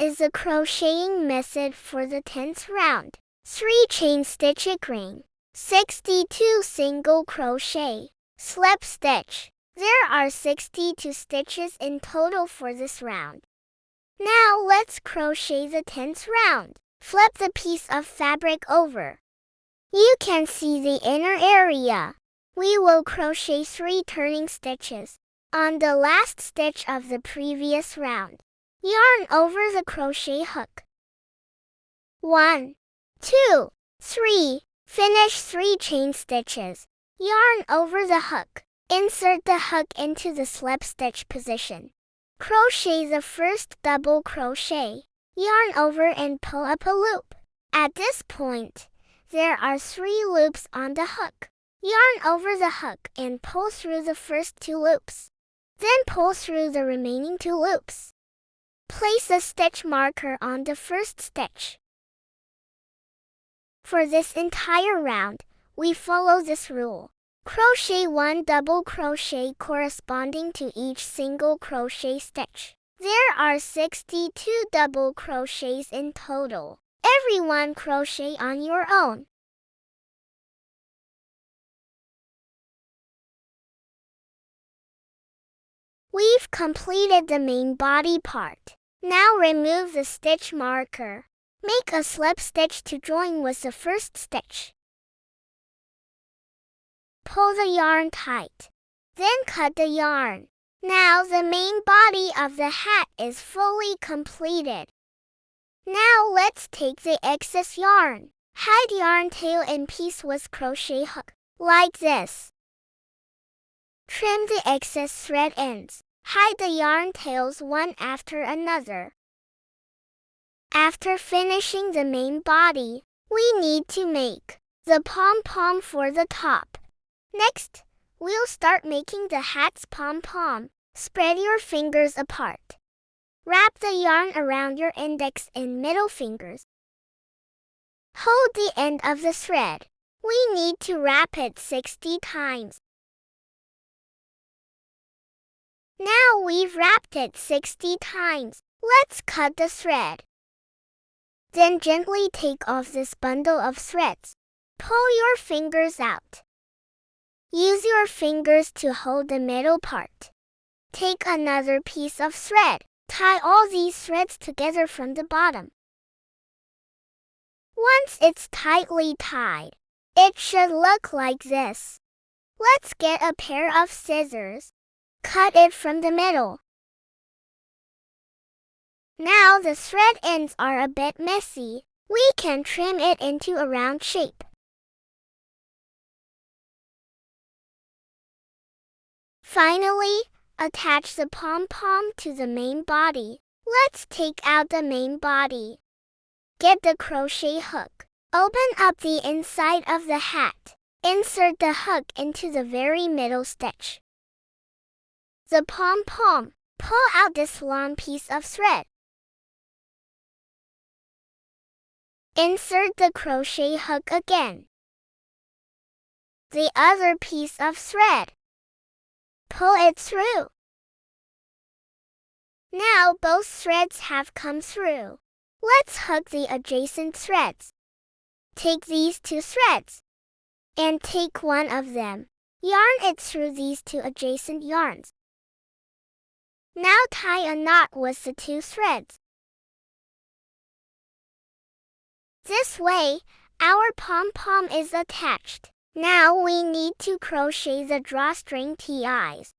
is the crocheting method for the 10th round. 3 chain stitch ring, 62 single crochet, slip stitch. There are 62 stitches in total for this round. Now let's crochet the 10th round. Flip the piece of fabric over. You can see the inner area. We will crochet 3 turning stitches on the last stitch of the previous round. Yarn over the crochet hook. 1, 2, 3. Finish 3 chain stitches. Yarn over the hook. Insert the hook into the slip stitch position. Crochet the first double crochet. Yarn over and pull up a loop. At this point, there are 3 loops on the hook. Yarn over the hook and pull through the first 2 loops. Then pull through the remaining 2 loops. Place a stitch marker on the first stitch. For this entire round, we follow this rule. Crochet 1 double crochet corresponding to each single crochet stitch. There are 62 double crochets in total. Every one crochet on your own. We've completed the main body part. Now remove the stitch marker. Make a slip stitch to join with the first stitch. Pull the yarn tight. Then cut the yarn. Now the main body of the hat is fully completed. Now let's take the excess yarn. Hide yarn tail in piece with crochet hook, like this. Trim the excess thread ends. Hide the yarn tails one after another. After finishing the main body, we need to make the pom-pom for the top. Next, we'll start making the hat's pom-pom. Spread your fingers apart. Wrap the yarn around your index and middle fingers. Hold the end of the thread. We need to wrap it 60 times. Now we've wrapped it 60 times. Let's cut the thread. Then gently take off this bundle of threads. Pull your fingers out. Use your fingers to hold the middle part. Take another piece of thread. Tie all these threads together from the bottom. Once it's tightly tied, it should look like this. Let's get a pair of scissors. Cut it from the middle. Now the thread ends are a bit messy. We can trim it into a round shape. Finally, attach the pom-pom to the main body. Let's take out the main body. Get the crochet hook. Open up the inside of the hat. Insert the hook into the very middle stitch. The pom-pom. Pull out this long piece of thread. Insert the crochet hook again. The other piece of thread. Pull it through. Now both threads have come through. Let's hook the adjacent threads. Take these 2 threads and take one of them. Yarn it through these 2 adjacent yarns. Now tie a knot with the 2 threads. This way, our pom-pom is attached. Now we need to crochet the drawstring TIs.